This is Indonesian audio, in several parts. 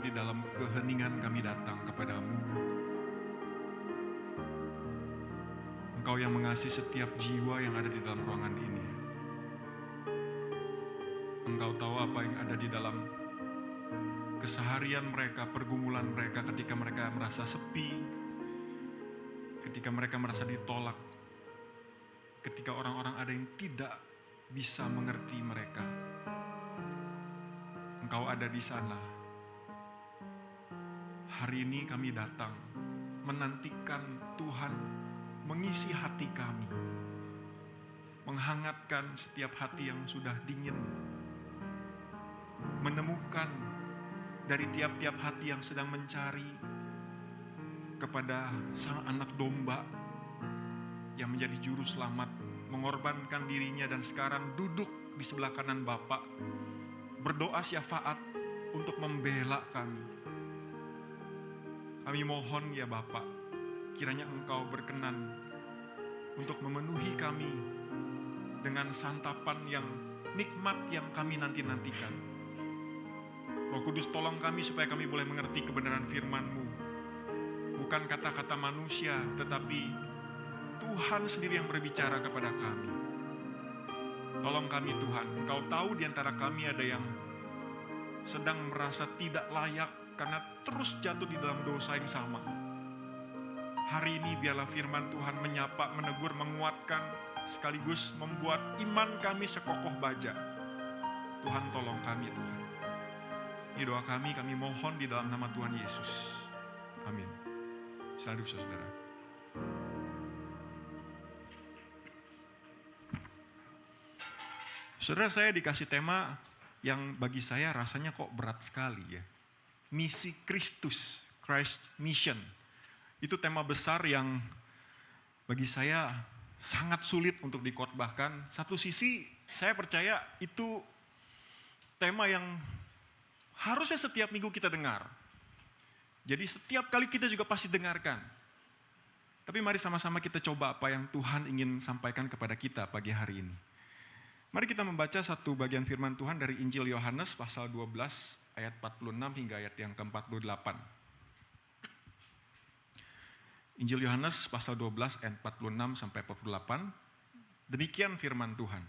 di dalam keheningan kami datang kepadamu. Engkau yang mengasihi setiap jiwa yang ada di dalam ruangan ini. Engkau tahu apa yang ada di dalam keseharian mereka, pergumulan mereka ketika mereka merasa sepi, ketika mereka merasa ditolak, ketika orang-orang ada yang tidak bisa mengerti mereka. Engkau ada di sana. Hari ini kami datang menantikan Tuhan mengisi hati kami, menghangatkan setiap hati yang sudah dingin, menemukan dari tiap-tiap hati yang sedang mencari kepada Sang Anak Domba yang menjadi juru selamat, mengorbankan dirinya dan sekarang duduk di sebelah kanan Bapa, berdoa syafaat untuk membela kami. Kami mohon ya Bapa, kiranya Engkau berkenan untuk memenuhi kami dengan santapan yang nikmat yang kami nanti-nantikan. Roh Kudus, tolong kami supaya kami boleh mengerti kebenaran firman-Mu. Bukan kata-kata manusia, tetapi Tuhan sendiri yang berbicara kepada kami. Tolong kami Tuhan, Engkau tahu di antara kami ada yang sedang merasa tidak layak karena terus jatuh di dalam dosa yang sama. Hari ini biarlah firman Tuhan menyapa, menegur, menguatkan, sekaligus membuat iman kami sekokoh baja. Tuhan tolong kami Tuhan. Ini doa kami mohon di dalam nama Tuhan Yesus. Amin. Selalu saudara. Saudara, saya dikasih tema yang bagi saya rasanya kok berat sekali ya. Misi Kristus, Christ Mission. Itu tema besar yang bagi saya sangat sulit untuk dikhotbahkan. Satu sisi saya percaya itu tema yang harusnya setiap minggu kita dengar. Jadi setiap kali kita juga pasti dengarkan. Tapi mari sama-sama kita coba apa yang Tuhan ingin sampaikan kepada kita pagi hari ini. Mari kita membaca satu bagian firman Tuhan dari Injil Yohanes pasal 12 ayat 46 hingga ayat yang ke-48. Injil Yohanes pasal 12 ayat 46 sampai 48. Demikian firman Tuhan.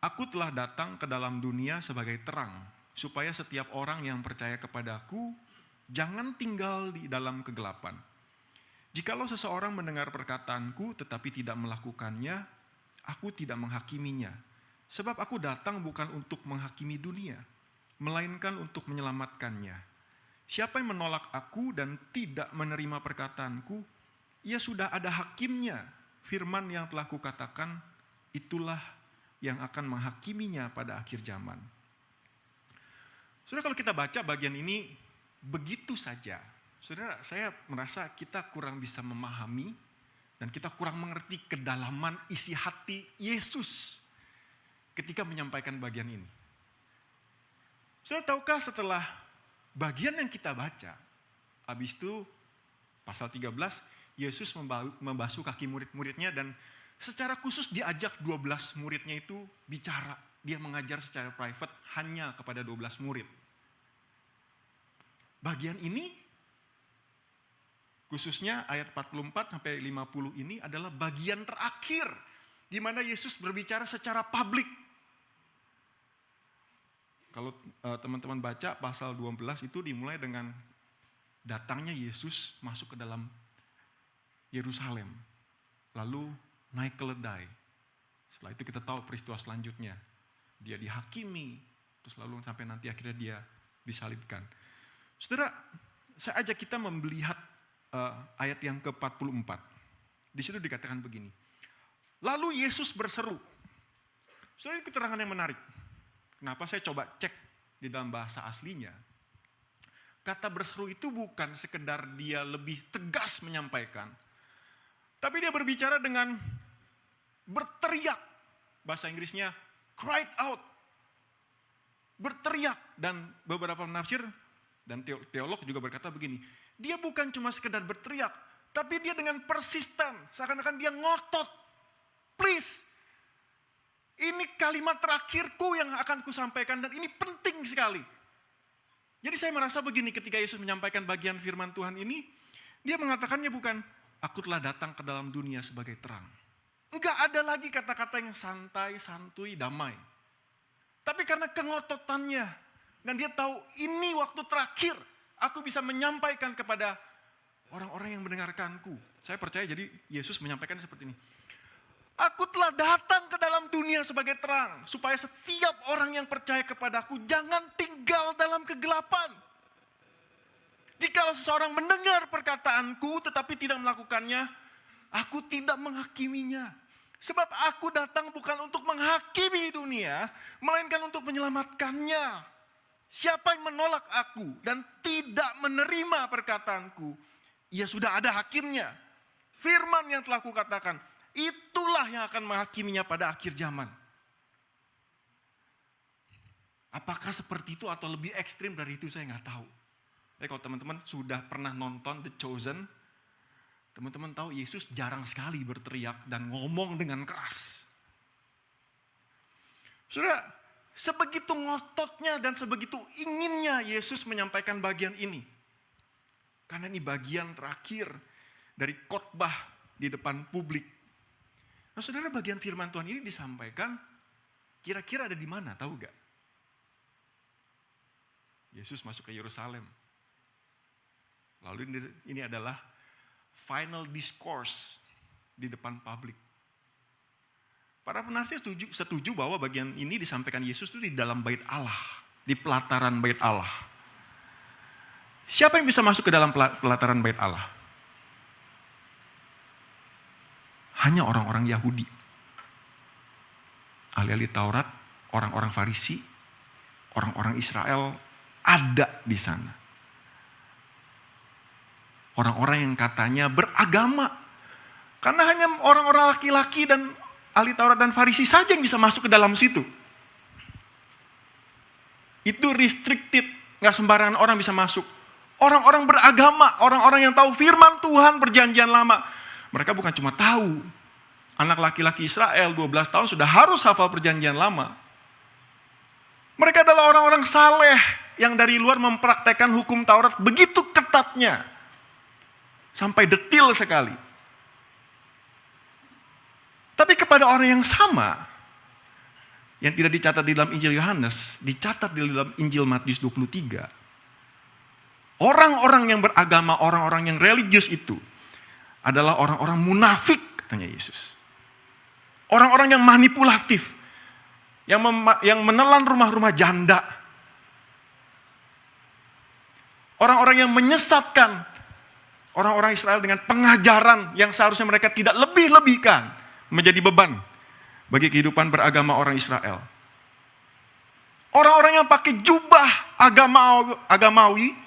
Aku telah datang ke dalam dunia sebagai terang, supaya setiap orang yang percaya kepadaku jangan tinggal di dalam kegelapan. Jikalau seseorang mendengar perkataanku tetapi tidak melakukannya, aku tidak menghakiminya. Sebab aku datang bukan untuk menghakimi dunia, melainkan untuk menyelamatkannya. Siapa yang menolak aku dan tidak menerima perkataanku, ia sudah ada hakimnya. Firman yang telah kukatakan, itulah yang akan menghakiminya pada akhir zaman. Saudara, kalau kita baca bagian ini begitu saja, saudara, saya merasa kita kurang bisa memahami dan kita kurang mengerti kedalaman isi hati Yesus ketika menyampaikan bagian ini. Saudara, tahukah setelah bagian yang kita baca, habis itu pasal 13, Yesus membasuh kaki murid-muridnya dan secara khusus diajak 12 muridnya itu bicara. Dia mengajar secara private hanya kepada 12 murid. Bagian ini, khususnya ayat 44 sampai 50 ini adalah bagian terakhir di mana Yesus berbicara secara publik. Kalau teman-teman baca pasal 12 itu dimulai dengan datangnya Yesus masuk ke dalam Yerusalem. Lalu naik keledai. Setelah itu kita tahu peristiwa selanjutnya. Dia dihakimi, terus lalu sampai nanti akhirnya dia disalibkan. Saudara, saya ajak kita melihat ayat yang ke-44. Di situ dikatakan begini. Lalu Yesus berseru. Saudara, ini keterangan yang menarik. Kenapa saya coba cek di dalam bahasa aslinya. Kata berseru itu bukan sekedar dia lebih tegas menyampaikan. Tapi dia berbicara dengan berteriak. Bahasa Inggrisnya cried out. Berteriak. Dan beberapa penafsir dan teolog juga berkata begini. Dia bukan cuma sekedar berteriak. Tapi dia dengan persisten. Seakan-akan dia ngotot. Please. Ini kalimat terakhirku yang akan kusampaikan dan ini penting sekali. Jadi saya merasa begini ketika Yesus menyampaikan bagian firman Tuhan ini, dia mengatakannya bukan, aku telah datang ke dalam dunia sebagai terang. Enggak ada lagi kata-kata yang santai, santui, damai. Tapi karena kengototannya, dan dia tahu ini waktu terakhir, aku bisa menyampaikan kepada orang-orang yang mendengarkanku. Saya percaya jadi Yesus menyampaikan seperti ini. Aku telah datang ke dalam dunia sebagai terang, supaya setiap orang yang percaya kepadaku jangan tinggal dalam kegelapan. Jikalau seseorang mendengar perkataanku tetapi tidak melakukannya, aku tidak menghakiminya. Sebab aku datang bukan untuk menghakimi dunia, melainkan untuk menyelamatkannya. Siapa yang menolak aku dan tidak menerima perkataanku, ia sudah ada hakimnya. Firman yang telah kukatakan, itulah yang akan menghakiminya pada akhir zaman. Apakah seperti itu atau lebih ekstrim dari itu saya nggak tahu. Tapi kalau teman-teman sudah pernah nonton The Chosen, teman-teman tahu Yesus jarang sekali berteriak dan ngomong dengan keras. Saudara, sebegitu ngototnya dan sebegitu inginnya Yesus menyampaikan bagian ini. Karena ini bagian terakhir dari khotbah di depan publik. Nah, saudara, bagian firman Tuhan ini disampaikan kira-kira ada di mana, tahu gak? Yesus masuk ke Yerusalem. Lalu ini adalah final discourse di depan publik. Para penafsir setuju bahwa bagian ini disampaikan Yesus itu di dalam bait Allah, di pelataran bait Allah. Siapa yang bisa masuk ke dalam pelataran bait Allah? Hanya orang-orang Yahudi. Ahli-ahli Taurat, orang-orang Farisi, orang-orang Israel ada di sana. Orang-orang yang katanya beragama. Karena hanya orang-orang laki-laki dan ahli Taurat dan Farisi saja yang bisa masuk ke dalam situ. Itu restricted, gak sembarangan orang bisa masuk. Orang-orang beragama, orang-orang yang tahu firman Tuhan perjanjian lama. Mereka bukan cuma tahu, anak laki-laki Israel 12 tahun sudah harus hafal perjanjian lama. Mereka adalah orang-orang saleh yang dari luar mempraktekkan hukum Taurat begitu ketatnya. Sampai detil sekali. Tapi kepada orang yang sama, yang tidak dicatat di dalam Injil Yohanes, dicatat di dalam Injil Matius 23. Orang-orang yang beragama, orang-orang yang religius itu, adalah orang-orang munafik, katanya Yesus. Orang-orang yang manipulatif, yang menelan rumah-rumah janda. Orang-orang yang menyesatkan orang-orang Israel dengan pengajaran yang seharusnya mereka tidak lebih-lebihkan, menjadi beban bagi kehidupan beragama orang Israel. Orang-orang yang pakai jubah agamawi,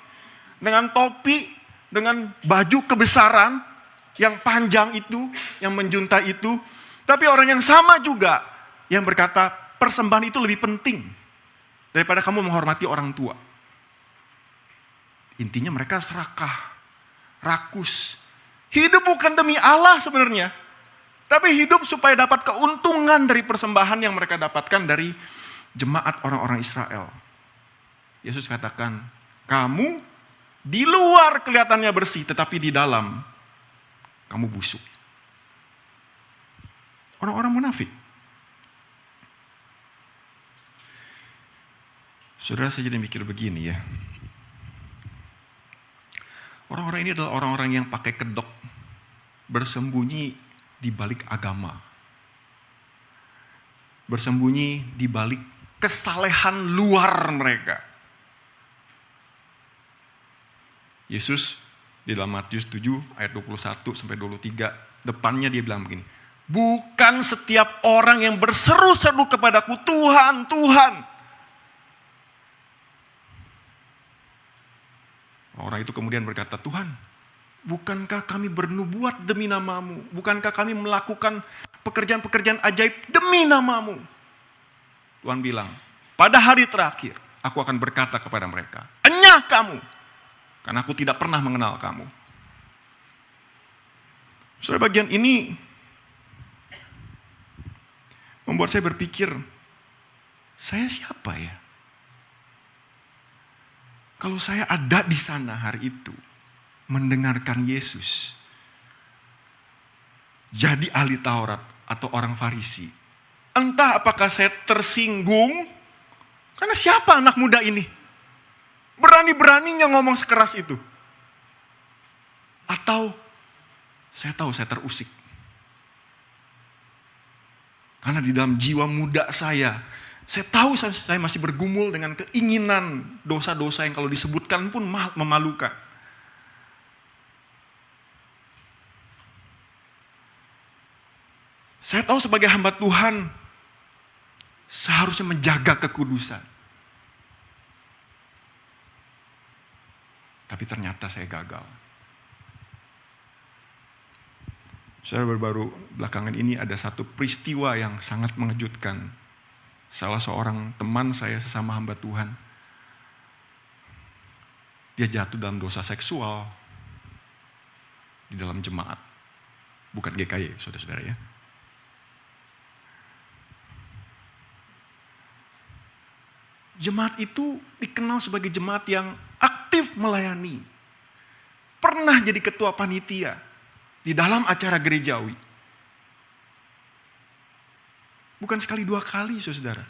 dengan topi, dengan baju kebesaran, yang panjang itu, yang menjuntai itu. Tapi orang yang sama juga yang berkata persembahan itu lebih penting daripada kamu menghormati orang tua. Intinya mereka serakah, rakus. Hidup bukan demi Allah sebenarnya. Tapi hidup supaya dapat keuntungan dari persembahan yang mereka dapatkan dari jemaat orang-orang Israel. Yesus katakan, kamu di luar kelihatannya bersih, tetapi di dalam kamu busuk. Orang-orang munafik. Saudara, saya jadi mikir begini ya. Orang-orang ini adalah orang-orang yang pakai kedok, bersembunyi di balik agama. Bersembunyi di balik kesalehan luar mereka. Yesus di dalam Matius 7 ayat 21 sampai 23, depannya dia bilang begini, bukan setiap orang yang berseru-seru kepadaku, Tuhan, Tuhan. Orang itu kemudian berkata, Tuhan, bukankah kami bernubuat demi namamu? Bukankah kami melakukan pekerjaan-pekerjaan ajaib demi namamu? Tuhan bilang, pada hari terakhir aku akan berkata kepada mereka, enyah kamu, karena aku tidak pernah mengenal kamu. Saudara, bagian ini membuat saya berpikir, saya siapa ya? Kalau saya ada di sana hari itu, mendengarkan Yesus jadi ahli Taurat atau orang Farisi, entah apakah saya tersinggung, karena siapa anak muda ini? Berani-beraninya ngomong sekeras itu. Atau saya tahu saya terusik. Karena di dalam jiwa muda saya tahu saya masih bergumul dengan keinginan dosa-dosa yang kalau disebutkan pun memalukan. Saya tahu sebagai hamba Tuhan, seharusnya menjaga kekudusan. Tapi ternyata saya gagal. Saya baru belakangan ini ada satu peristiwa yang sangat mengejutkan. Salah seorang teman saya sesama hamba Tuhan. Dia jatuh dalam dosa seksual di dalam jemaat. Bukan GKY, saudara-saudara ya. Jemaat itu dikenal sebagai jemaat yang aktif melayani. Pernah jadi ketua panitia di dalam acara gerejawi. Bukan sekali dua kali, saudara.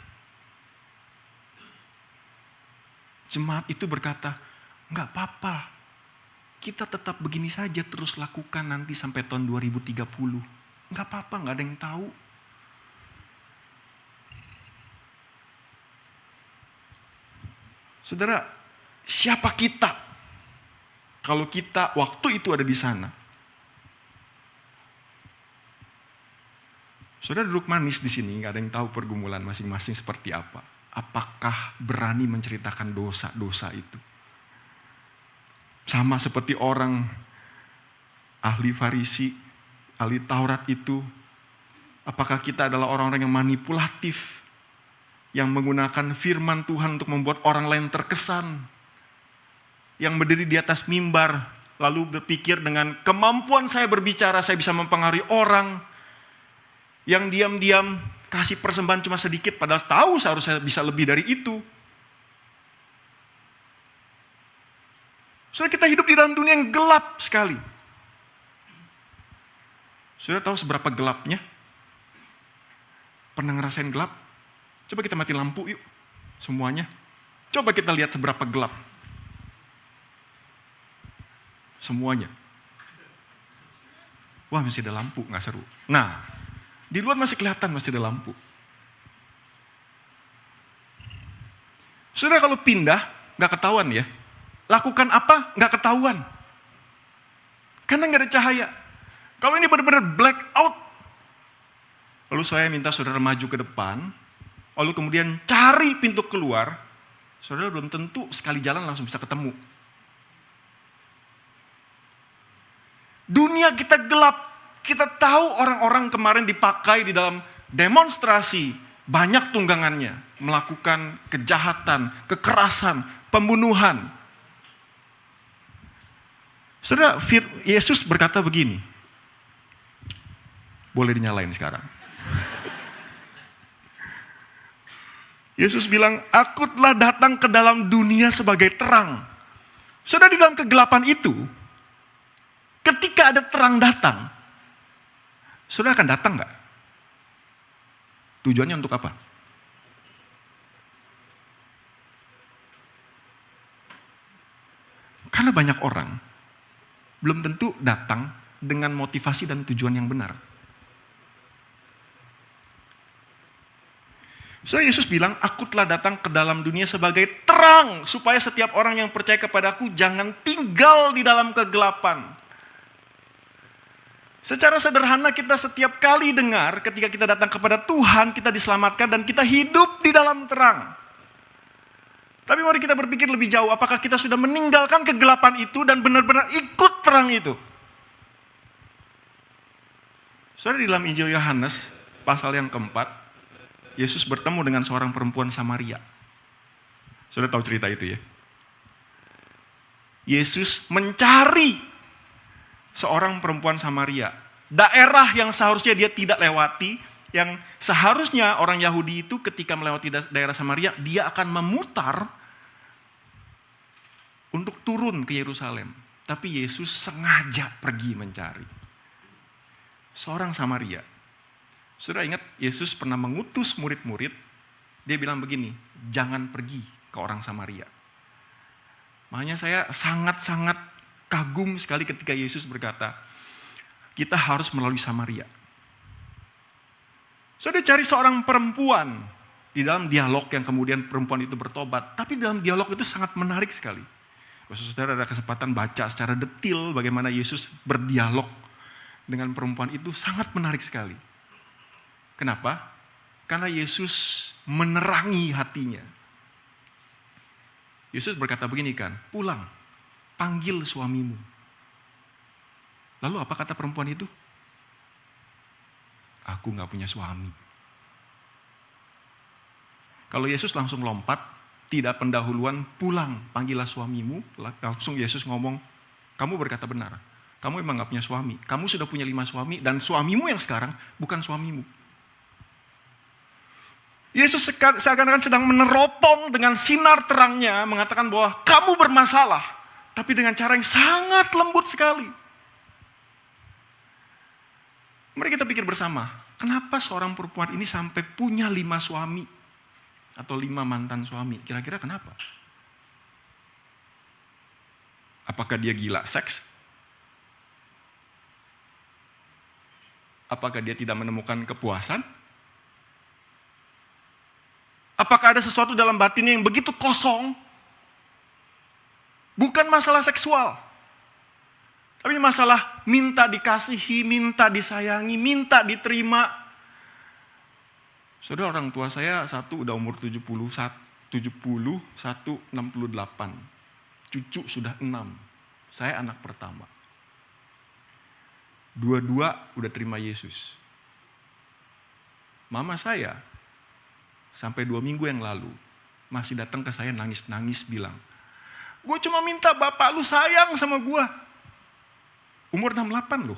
Jemaat itu berkata, enggak apa-apa. Kita tetap begini saja terus lakukan nanti sampai tahun 2030. Enggak apa-apa, enggak ada yang tahu. Saudara, siapa kita? Kalau kita waktu itu ada di sana. Saudara duduk manis di sini, nggak ada yang tahu pergumulan masing-masing seperti apa. Apakah berani menceritakan dosa-dosa itu? Sama seperti orang ahli Farisi, ahli Taurat itu. Apakah kita adalah orang-orang yang manipulatif, yang menggunakan firman Tuhan untuk membuat orang lain terkesan, yang berdiri di atas mimbar, lalu berpikir dengan kemampuan saya berbicara, saya bisa mempengaruhi orang, yang diam-diam kasih persembahan cuma sedikit, padahal tahu seharusnya bisa lebih dari itu. Saudara, kita hidup di dalam dunia yang gelap sekali. Saudara tahu seberapa gelapnya? Pernah ngerasain gelap? Coba kita mati lampu yuk, semuanya. Coba kita lihat seberapa gelap. Semuanya. Wah, masih ada lampu, gak seru. Nah, di luar masih kelihatan, masih ada lampu. Saudara kalau pindah, gak ketahuan ya. Lakukan apa, gak ketahuan. Karena gak ada cahaya. Kalau ini benar-benar black out, lalu saya minta saudara maju ke depan, lalu kemudian cari pintu keluar, saudara belum tentu sekali jalan langsung bisa ketemu. Dunia kita gelap. Kita tahu orang-orang kemarin dipakai di dalam demonstrasi, banyak tunggangannya, melakukan kejahatan, kekerasan, pembunuhan. Saudara, Yesus berkata begini, boleh dinyalain sekarang. Yesus bilang, aku telah datang ke dalam dunia sebagai terang. Saudara, di dalam kegelapan itu, ketika ada terang datang, saudara akan datang nggak? Tujuannya untuk apa? Karena banyak orang belum tentu datang dengan motivasi dan tujuan yang benar. So Yesus bilang, aku telah datang ke dalam dunia sebagai terang, supaya setiap orang yang percaya kepadaku jangan tinggal di dalam kegelapan. Secara sederhana kita setiap kali dengar ketika kita datang kepada Tuhan, kita diselamatkan dan kita hidup di dalam terang. Tapi mari kita berpikir lebih jauh, apakah kita sudah meninggalkan kegelapan itu dan benar-benar ikut terang itu? Saudara, di dalam Injil Yohanes, pasal yang keempat, Yesus bertemu dengan seorang perempuan Samaria. Saudara tahu cerita itu ya? Yesus mencari seorang perempuan Samaria. Daerah yang seharusnya dia tidak lewati, yang seharusnya orang Yahudi itu ketika melewati daerah Samaria, dia akan memutar untuk turun ke Yerusalem. Tapi Yesus sengaja pergi mencari seorang Samaria. Saudara ingat Yesus pernah mengutus murid-murid, dia bilang begini, jangan pergi ke orang Samaria. Makanya saya sangat-sangat kagum sekali ketika Yesus berkata, kita harus melalui Samaria. Saudara cari seorang perempuan di dalam dialog yang kemudian perempuan itu bertobat. Tapi dalam dialog itu sangat menarik sekali. Kalau saudara ada kesempatan baca secara detil bagaimana Yesus berdialog dengan perempuan itu sangat menarik sekali. Kenapa? Karena Yesus menerangi hatinya. Yesus berkata begini kan, pulang, panggil suamimu. Lalu apa kata perempuan itu? Aku gak punya suami. Kalau Yesus langsung lompat, tidak pendahuluan, pulang, panggillah suamimu. Langsung Yesus ngomong, kamu berkata benar. Kamu emang gak punya suami. Kamu sudah punya 5 suami, dan suamimu yang sekarang bukan suamimu. Yesus seakan-akan sedang meneropong dengan sinar terangnya, mengatakan bahwa kamu bermasalah, tapi dengan cara yang sangat lembut sekali. Mari kita pikir bersama, kenapa seorang perempuan ini sampai punya 5 suami? Atau 5 mantan suami, kira-kira kenapa? Apakah dia gila seks? Apakah dia tidak menemukan kepuasan? Apakah ada sesuatu dalam batinnya yang begitu kosong? Bukan masalah seksual, tapi masalah minta dikasihi, minta disayangi, minta diterima. Saudara, orang tua saya satu udah umur 71, 68. Cucu sudah 6. Saya anak pertama. Dua-dua udah terima Yesus. Mama saya sampai 2 minggu yang lalu masih datang ke saya nangis-nangis bilang, gue cuma minta bapak lu sayang sama gue. Umur 68 loh.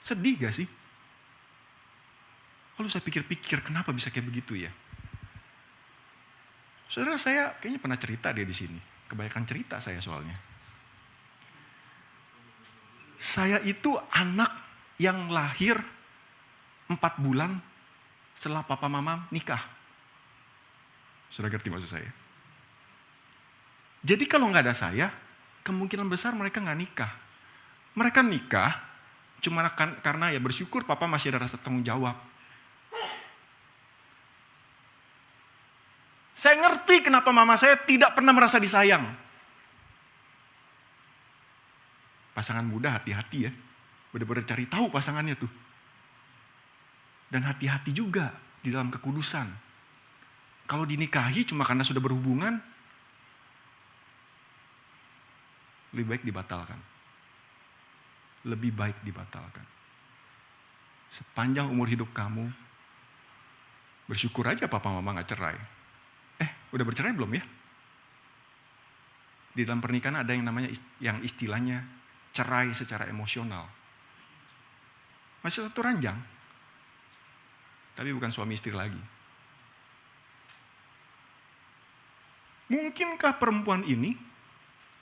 Sedih gak sih? Lalu saya pikir-pikir, kenapa bisa kayak begitu ya? Saudara, saya kayaknya pernah cerita dia di sini. Kebanyakan cerita saya soalnya. Saya itu anak yang lahir 4 bulan setelah papa mama nikah. Saudara ngerti maksud saya? Jadi kalau nggak ada saya, kemungkinan besar mereka nggak nikah. Mereka nikah cuma karena ya bersyukur papa masih ada rasa tanggung jawab. Saya ngerti kenapa mama saya tidak pernah merasa disayang. Pasangan muda hati-hati ya. Benar-benar cari tahu pasangannya tuh. Dan hati-hati juga di dalam kekudusan. Kalau dinikahi cuma karena sudah berhubungan, lebih baik dibatalkan. Lebih baik dibatalkan. Sepanjang umur hidup kamu, bersyukur aja papa mama gak cerai. Udah bercerai belum ya? Di dalam pernikahan ada yang namanya, yang istilahnya cerai secara emosional. Masih satu ranjang, tapi bukan suami istri lagi. Mungkinkah perempuan ini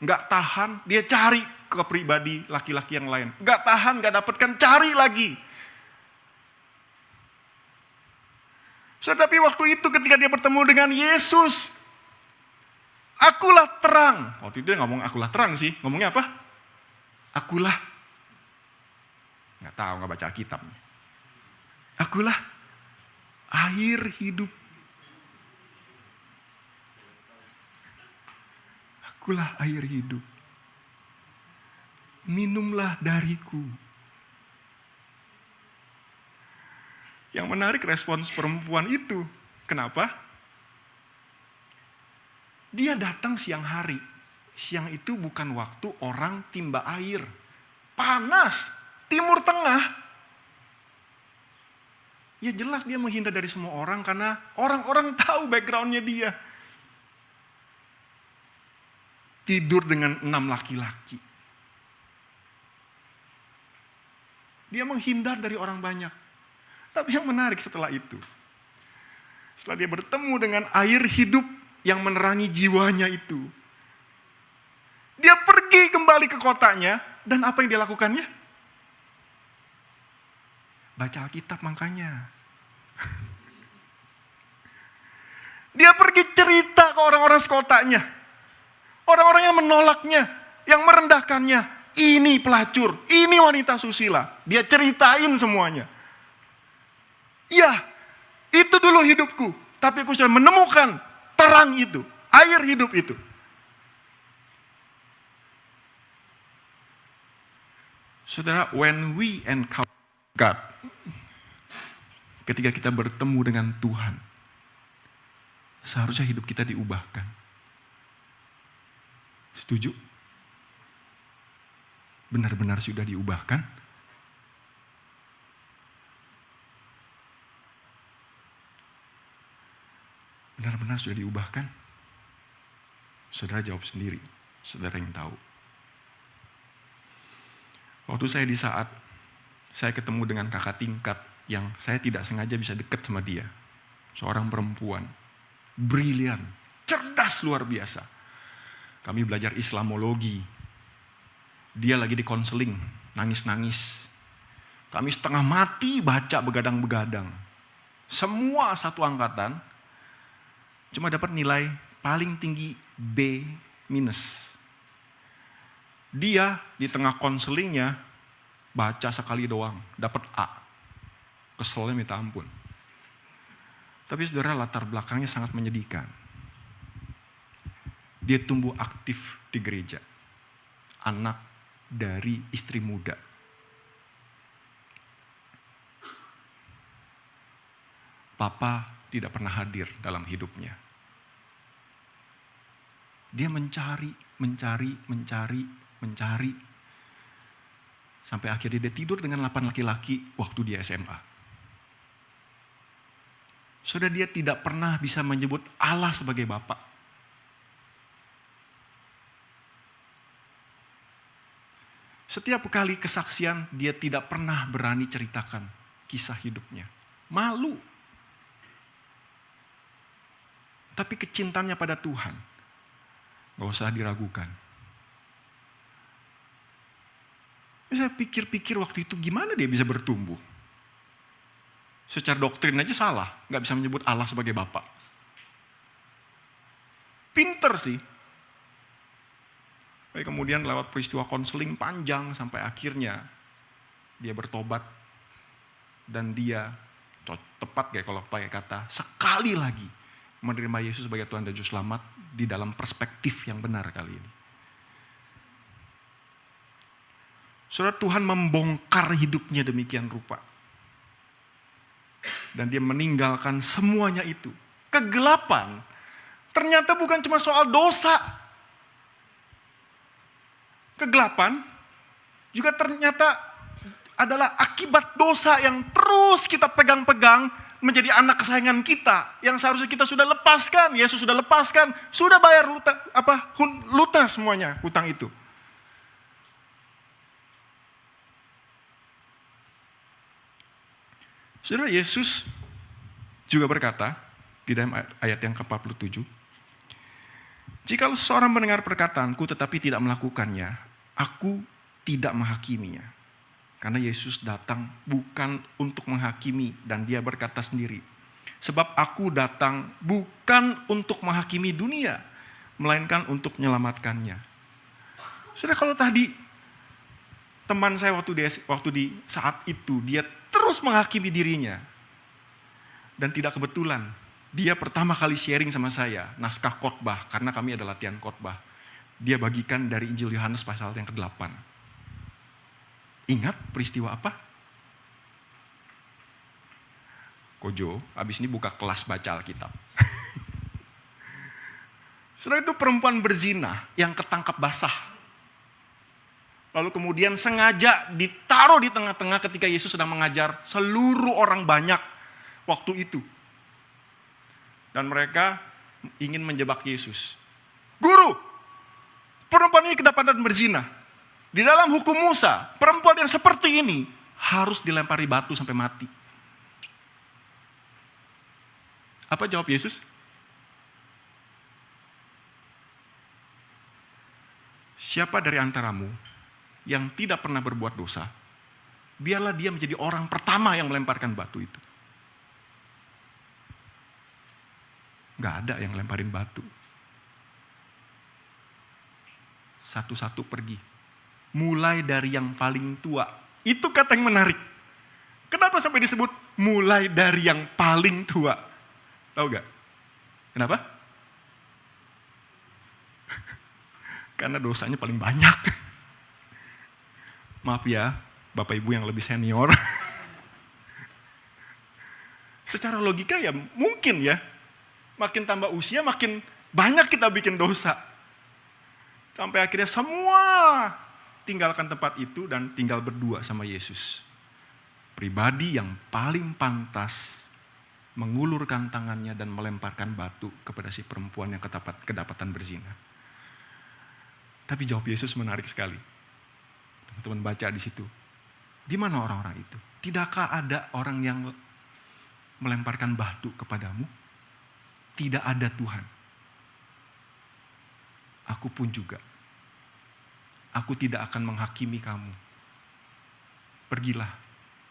gak tahan, dia cari ke pribadi laki-laki yang lain. Gak tahan, gak dapatkan, cari lagi. Tetapi waktu itu ketika dia bertemu dengan Yesus, akulah terang. Waktu itu dia ngomong akulah terang sih. Ngomongnya apa? Akulah. Gak tahu, gak baca Alkitab. Akulah air hidup. Akulah air hidup. Minumlah dariku. Yang menarik respons perempuan itu. Kenapa? Dia datang siang hari. Siang itu bukan waktu orang timba air. Panas. Timur Tengah. Ya jelas dia menghindar dari semua orang karena orang-orang tahu backgroundnya dia. Tidur dengan 6 laki-laki. Dia menghindar dari orang banyak. Tapi yang menarik setelah itu, setelah dia bertemu dengan air hidup yang menerangi jiwanya itu, kembali ke kotanya, dan apa yang dia lakukannya? Baca Alkitab makanya. Dia pergi cerita ke orang-orang sekotanya. Orang-orang yang menolaknya, yang merendahkannya. Ini pelacur, ini wanita susila. Dia ceritain semuanya. Ya, itu dulu hidupku. Tapi aku sudah menemukan terang itu, air hidup itu. Saudara, when we encounter God, ketika kita bertemu dengan Tuhan, seharusnya hidup kita diubahkan. Setuju? Benar-benar sudah diubahkan? Benar-benar sudah diubahkan? Saudara jawab sendiri, saudara yang tahu. Waktu saya di saat saya ketemu dengan kakak tingkat yang saya tidak sengaja bisa dekat sama dia. Seorang perempuan, brilian, cerdas luar biasa. Kami belajar Islamologi. Dia lagi di konseling, nangis-nangis. Kami setengah mati baca begadang-begadang. Semua satu angkatan, cuma dapat nilai paling tinggi B-. Dia di tengah konselingnya baca sekali doang, dapat A. Keselnya minta ampun. Tapi saudara, latar belakangnya sangat menyedihkan. Dia tumbuh aktif di gereja. Anak dari istri muda. Papa tidak pernah hadir dalam hidupnya. Dia mencari. Sampai akhirnya dia tidur dengan 8 laki-laki waktu dia SMA. Saudara, dia tidak pernah bisa menyebut Allah sebagai Bapa. Setiap kali kesaksian, dia tidak pernah berani ceritakan kisah hidupnya. Malu. Tapi kecintaannya pada Tuhan, gak usah diragukan. Saya pikir-pikir waktu itu gimana dia bisa bertumbuh. Secara doktrin aja salah, gak bisa menyebut Allah sebagai Bapa. Pinter sih. Kemudian lewat peristiwa konseling panjang sampai akhirnya dia bertobat. Dan dia, tepat kayak kalau pakai kata, sekali lagi menerima Yesus sebagai Tuhan dan Juru Selamat di dalam perspektif yang benar kali ini. Saudara, Tuhan membongkar hidupnya demikian rupa. Dan dia meninggalkan semuanya itu. Kegelapan ternyata bukan cuma soal dosa. Kegelapan juga ternyata adalah akibat dosa yang terus kita pegang-pegang menjadi anak kesayangan kita. Yang seharusnya kita sudah lepaskan, Yesus sudah lepaskan, sudah bayar lunas semuanya hutang itu. Saudara, Yesus juga berkata di dalam ayat yang ke-47, jika seseorang mendengar perkataanku tetapi tidak melakukannya, aku tidak menghakiminya. Karena Yesus datang bukan untuk menghakimi, dan dia berkata sendiri, sebab aku datang bukan untuk menghakimi dunia, melainkan untuk menyelamatkannya. Saudara, kalau tadi teman saya waktu di saat itu, dia terus menghakimi dirinya. Dan tidak kebetulan, dia pertama kali sharing sama saya, naskah khotbah, karena kami ada latihan khotbah. Dia bagikan dari Injil Yohanes pasal yang ke-8. Ingat peristiwa apa? Kojo, abis ini buka kelas baca Alkitab. Saudara, itu perempuan berzina yang ketangkap basah. Lalu kemudian sengaja ditaruh di tengah-tengah ketika Yesus sedang mengajar seluruh orang banyak waktu itu. Dan mereka ingin menjebak Yesus. Guru, perempuan ini kedapatan berzina. Di dalam hukum Musa, perempuan yang seperti ini harus dilempari batu sampai mati. Apa jawab Yesus? siapa dari antaramu yang tidak pernah berbuat dosa, biarlah dia menjadi orang pertama yang melemparkan batu itu. Gak ada yang lemparin batu. Satu-satu pergi. Mulai dari yang paling tua. Itu kata yang menarik. Kenapa sampai disebut mulai dari yang paling tua? Tahu gak? Kenapa? Karena dosanya paling banyak. Maaf ya, Bapak Ibu yang lebih senior. Secara logika ya mungkin ya. Makin tambah usia, makin banyak kita bikin dosa. Sampai akhirnya semua tinggalkan tempat itu dan tinggal berdua sama Yesus. Pribadi yang paling pantas mengulurkan tangannya dan melemparkan batu kepada si perempuan yang kedapatan berzina. Tapi jawab Yesus menarik sekali. Teman-teman baca di situ. Di mana orang-orang itu? Tidakkah ada orang yang melemparkan batu kepadamu? Tidak ada Tuhan. Aku pun juga. Aku tidak akan menghakimi kamu. Pergilah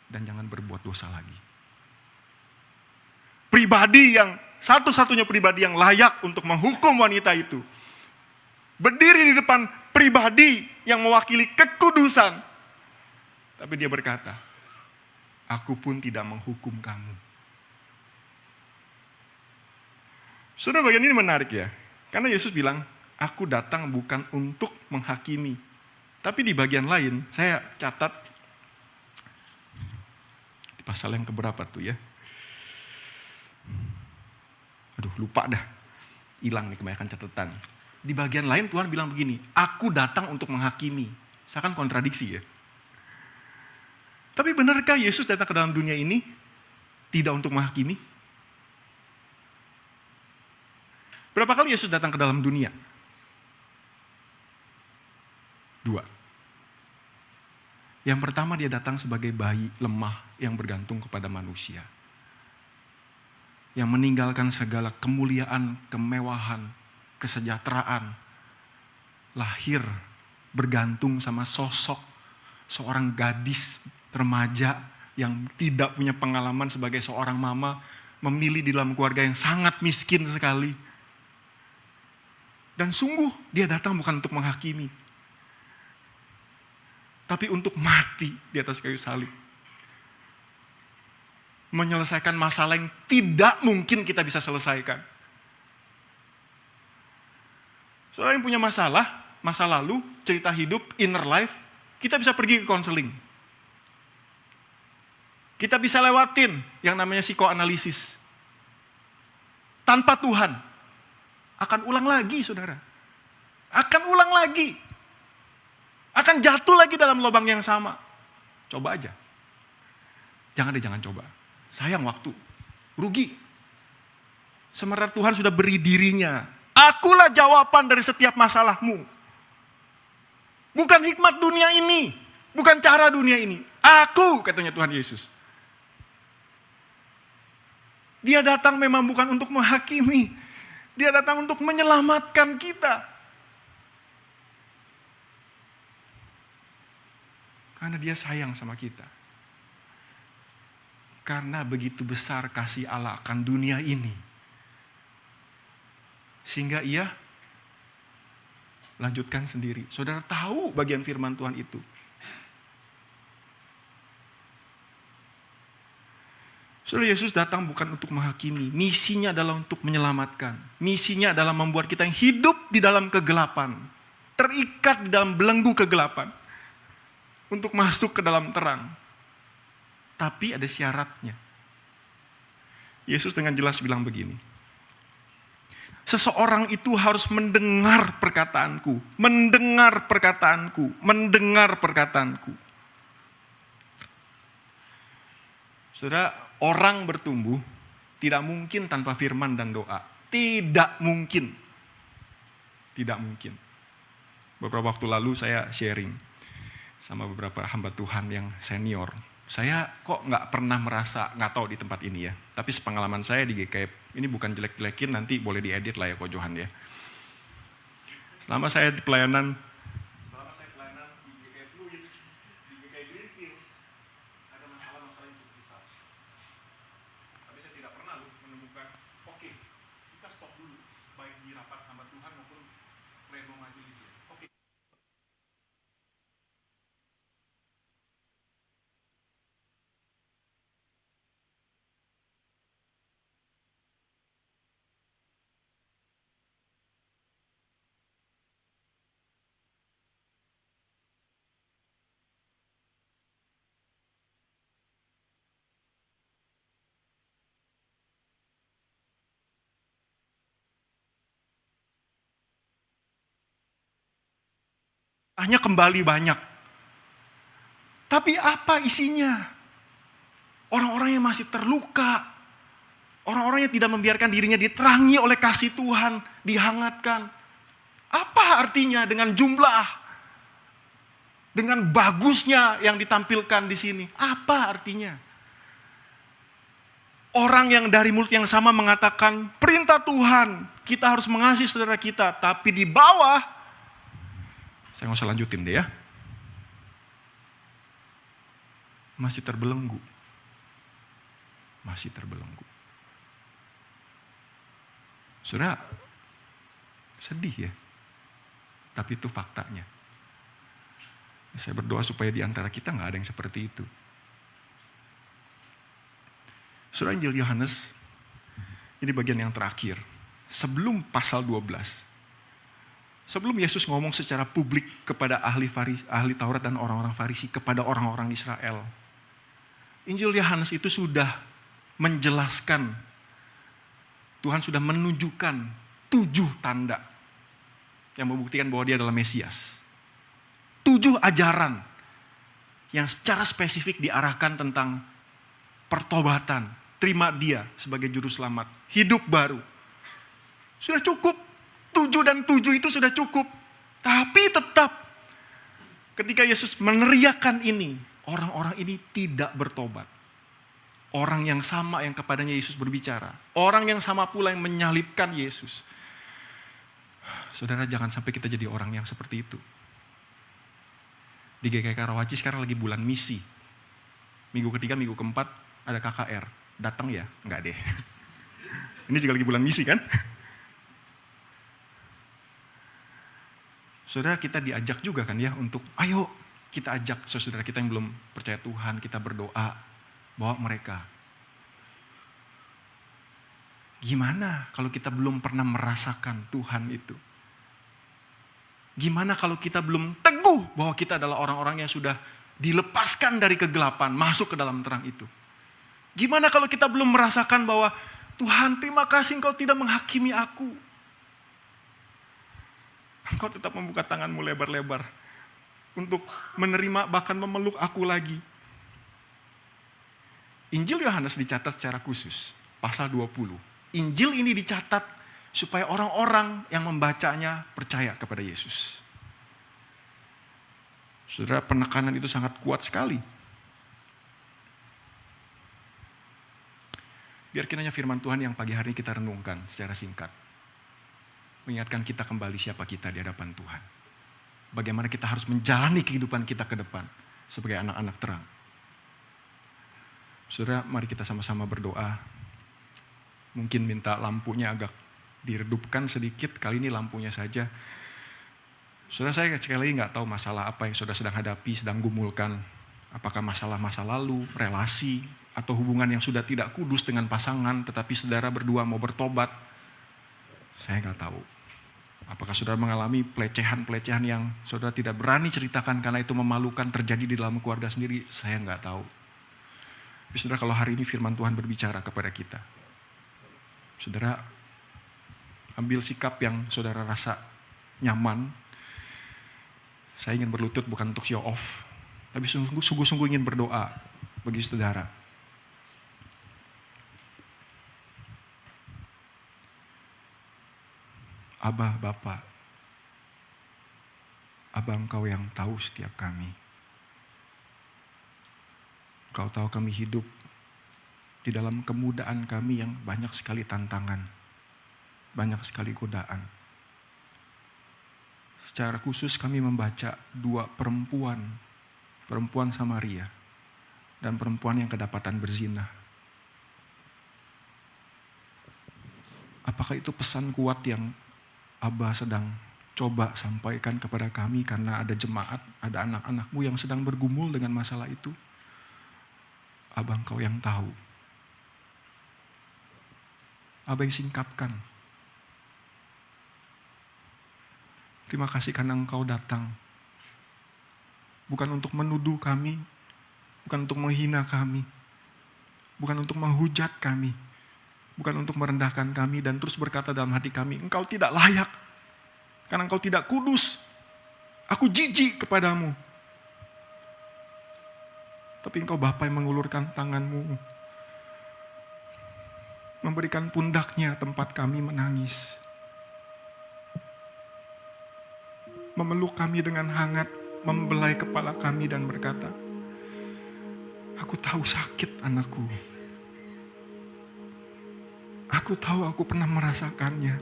dan jangan berbuat dosa lagi. Pribadi yang, satu-satunya pribadi yang layak untuk menghukum wanita itu. Berdiri di depan pribadi yang mewakili kekudusan. Tapi dia berkata, aku pun tidak menghukum kamu. Saudara, bagian ini menarik ya. Karena Yesus bilang, aku datang bukan untuk menghakimi. Tapi di bagian lain, saya catat, di pasal yang keberapa tuh ya. Aduh, lupa dah. Hilang nih kebanyakan catatan. Di bagian lain Tuhan bilang begini, aku datang untuk menghakimi. Seakan kontradiksi ya. Tapi benarkah Yesus datang ke dalam dunia ini tidak untuk menghakimi? Berapa kali Yesus datang ke dalam dunia? 2. Yang pertama dia datang sebagai bayi lemah yang bergantung kepada manusia. Yang meninggalkan segala kemuliaan, kemewahan, kesejahteraan. Lahir bergantung sama sosok seorang gadis remaja yang tidak punya pengalaman sebagai seorang mama. Memilih di dalam keluarga yang sangat miskin sekali. Dan sungguh dia datang bukan untuk menghakimi. Tapi untuk mati di atas kayu salib. Menyelesaikan masalah yang tidak mungkin kita bisa selesaikan. Saudara yang punya masalah, masa lalu, cerita hidup, inner life, kita bisa pergi ke konseling. Kita bisa lewatin yang namanya psikoanalisis. Tanpa Tuhan. Akan ulang lagi, saudara. Akan ulang lagi. Akan jatuh lagi dalam lubang yang sama. Coba aja. Jangan coba. Sayang waktu. Rugi. Sementara Tuhan sudah beri dirinya. Akulah jawaban dari setiap masalahmu. Bukan hikmat dunia ini. Bukan cara dunia ini. Aku, katanya Tuhan Yesus. Dia datang memang bukan untuk menghakimi. Dia datang untuk menyelamatkan kita. Karena dia sayang sama kita. Karena begitu besar kasih Allah akan dunia ini. Sehingga ia lanjutkan sendiri. Saudara tahu bagian firman Tuhan itu. Saudara, Yesus datang bukan untuk menghakimi. Misinya adalah untuk menyelamatkan. Misinya adalah membuat kita yang hidup di dalam kegelapan. Terikat di dalam belenggu kegelapan. Untuk masuk ke dalam terang. Tapi ada syaratnya. Yesus dengan jelas bilang begini. Seseorang itu harus mendengar perkataanku. Mendengar perkataanku. Mendengar perkataanku. Saudara, orang bertumbuh tidak mungkin tanpa firman dan doa. Tidak mungkin. Tidak mungkin. Beberapa waktu lalu saya sharing sama beberapa hamba Tuhan yang senior. Saya kok nggak pernah merasa, nggak tahu di tempat ini ya. Tapi sepengalaman saya di GKI, ini bukan jelek-jelekin, nanti boleh diedit lah ya Ko Johan ya. Selama saya di pelayanan Hanya kembali banyak. Tapi apa isinya? Orang-orang yang masih terluka. Orang-orang yang tidak membiarkan dirinya diterangi oleh kasih Tuhan, dihangatkan. Apa artinya dengan jumlah? Dengan bagusnya yang ditampilkan di sini. Apa artinya? Orang yang dari mulut yang sama mengatakan, perintah Tuhan, kita harus mengasihi saudara kita. Tapi di bawah, saya nggak usah lanjutin deh ya. Masih terbelenggu. Masih terbelenggu. Saudara, sedih ya. Tapi itu faktanya. Saya berdoa supaya di antara kita nggak ada yang seperti itu. Surah Injil Yohanes, ini bagian yang terakhir. Sebelum pasal 12. Sebelum Yesus ngomong secara publik kepada ahli Taurat dan orang-orang Farisi, kepada orang-orang Israel. Injil Yohanes itu sudah menjelaskan, Tuhan sudah menunjukkan 7 tanda yang membuktikan bahwa dia adalah Mesias. 7 ajaran yang secara spesifik diarahkan tentang pertobatan, terima dia sebagai juru selamat, hidup baru. Sudah cukup, 7 dan 7 itu sudah cukup. Tapi tetap ketika Yesus meneriakkan ini, orang-orang ini tidak bertobat. Orang yang sama yang kepadanya Yesus berbicara. Orang yang sama pula yang menyalibkan Yesus. Saudara, jangan sampai kita jadi orang yang seperti itu. Di GKI Karawaci sekarang lagi bulan misi. Minggu ketiga, minggu keempat ada KKR. Datang ya? Enggak deh. Ini juga lagi bulan misi kan? Saudara, kita diajak juga kan ya untuk ayo kita ajak saudara kita yang belum percaya Tuhan, kita berdoa, bawa mereka. Gimana kalau kita belum pernah merasakan Tuhan itu? Gimana kalau kita belum teguh bahwa kita adalah orang-orang yang sudah dilepaskan dari kegelapan, masuk ke dalam terang itu? Gimana kalau kita belum merasakan bahwa Tuhan, terima kasih Engkau tidak menghakimi aku. Engkau tetap membuka tanganmu lebar-lebar untuk menerima bahkan memeluk aku lagi. Injil Yohanes dicatat secara khusus, pasal 20. Injil ini dicatat supaya orang-orang yang membacanya percaya kepada Yesus. Saudara, penekanan itu sangat kuat sekali. Biar kiranya firman Tuhan yang pagi hari ini kita renungkan secara singkat. Mengingatkan kita kembali siapa kita di hadapan Tuhan. Bagaimana kita harus menjalani kehidupan kita ke depan sebagai anak-anak terang. Saudara, mari kita sama-sama berdoa. Mungkin minta lampunya agak diredupkan sedikit, kali ini lampunya saja. Saudara, saya sekali lagi nggak tahu masalah apa yang saudara sedang hadapi, sedang gumulkan. Apakah masalah masa lalu, relasi, atau hubungan yang sudah tidak kudus dengan pasangan, tetapi saudara berdua mau bertobat. Saya nggak tahu. Apakah saudara mengalami pelecehan-pelecehan yang saudara tidak berani ceritakan karena itu memalukan terjadi di dalam keluarga sendiri? Saya nggak tahu. Tapi saudara, kalau hari ini firman Tuhan berbicara kepada kita, saudara ambil sikap yang saudara rasa nyaman. Saya ingin berlutut bukan untuk show off, tapi sungguh-sungguh ingin berdoa bagi saudara. Abah, Bapa, Abah, Engkau yang tahu setiap kami. Engkau tahu kami hidup di dalam kemudahan kami yang banyak sekali tantangan, banyak sekali godaan. Secara khusus kami membaca 2 perempuan Samaria dan perempuan yang kedapatan berzina. Apakah itu pesan kuat yang Abah sedang coba sampaikan kepada kami karena ada jemaat, ada anak-anakmu yang sedang bergumul dengan masalah itu? Abah, Engkau yang tahu. Abah yang singkapkan. Terima kasih karena Engkau datang. Bukan untuk menuduh kami, bukan untuk menghina kami, bukan untuk menghujat kami, bukan untuk merendahkan kami dan terus berkata dalam hati kami, Engkau tidak layak, karena Engkau tidak kudus. Aku jijik kepadamu. Tapi Engkau Bapa yang mengulurkan tangan-Mu, memberikan pundaknya tempat kami menangis. Memeluk kami dengan hangat, membelai kepala kami dan berkata, aku tahu sakit anakku. Aku tahu aku pernah merasakannya.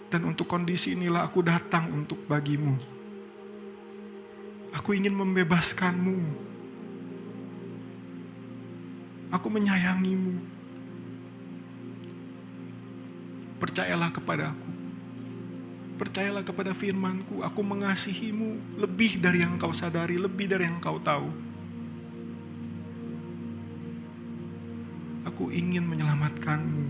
Dan untuk kondisi inilah aku datang untuk bagimu. Aku ingin membebaskanmu. Aku menyayangimu. Percayalah kepadaku. Percayalah kepada firman-Ku. Aku mengasihimu lebih dari yang kau sadari, lebih dari yang kau tahu. Aku ingin menyelamatkanmu.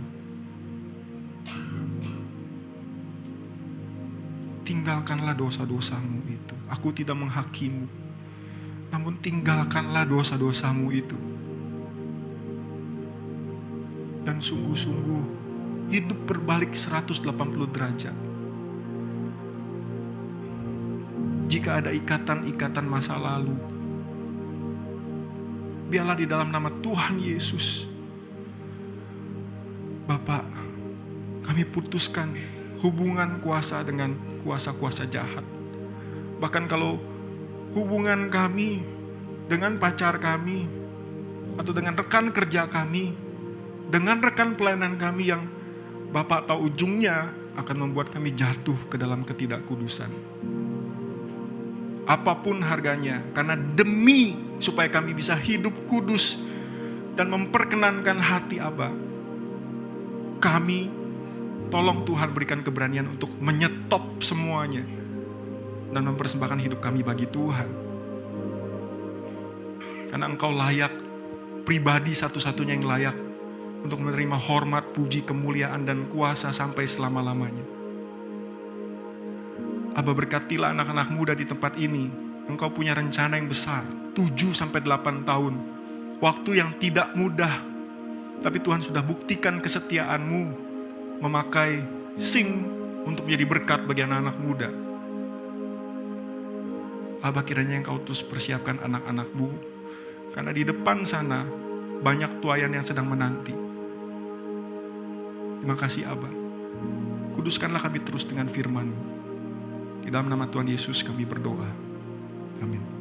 Tinggalkanlah dosa-dosamu itu. Aku tidak menghakimu. Namun tinggalkanlah dosa-dosamu itu. Dan sungguh-sungguh hidup berbalik 180 derajat. Jika ada ikatan-ikatan masa lalu, biarlah di dalam nama Tuhan Yesus, Bapa, kami putuskan hubungan kuasa dengan kuasa-kuasa jahat. Bahkan kalau hubungan kami dengan pacar kami, atau dengan rekan kerja kami, dengan rekan pelayanan kami yang Bapak tahu ujungnya akan membuat kami jatuh ke dalam ketidakkudusan. Apapun harganya, karena demi supaya kami bisa hidup kudus dan memperkenankan hati Aba, kami tolong Tuhan berikan keberanian untuk menyetop semuanya dan mempersembahkan hidup kami bagi Tuhan. Karena Engkau layak, pribadi satu-satunya yang layak untuk menerima hormat, puji, kemuliaan, dan kuasa sampai selama-lamanya. Aba, berkatilah anak-anak muda di tempat ini. Engkau punya rencana yang besar, 7-8 tahun. Waktu yang tidak mudah. Tapi Tuhan sudah buktikan kesetiaan-Mu memakai sing untuk menjadi berkat bagi anak-anak muda. Aba, kiranya Engkau terus persiapkan anak-anak-Mu. Karena di depan sana banyak tuayan yang sedang menanti. Terima kasih Aba. Kuduskanlah kami terus dengan firman-Mu. Di dalam nama Tuhan Yesus kami berdoa. Amin.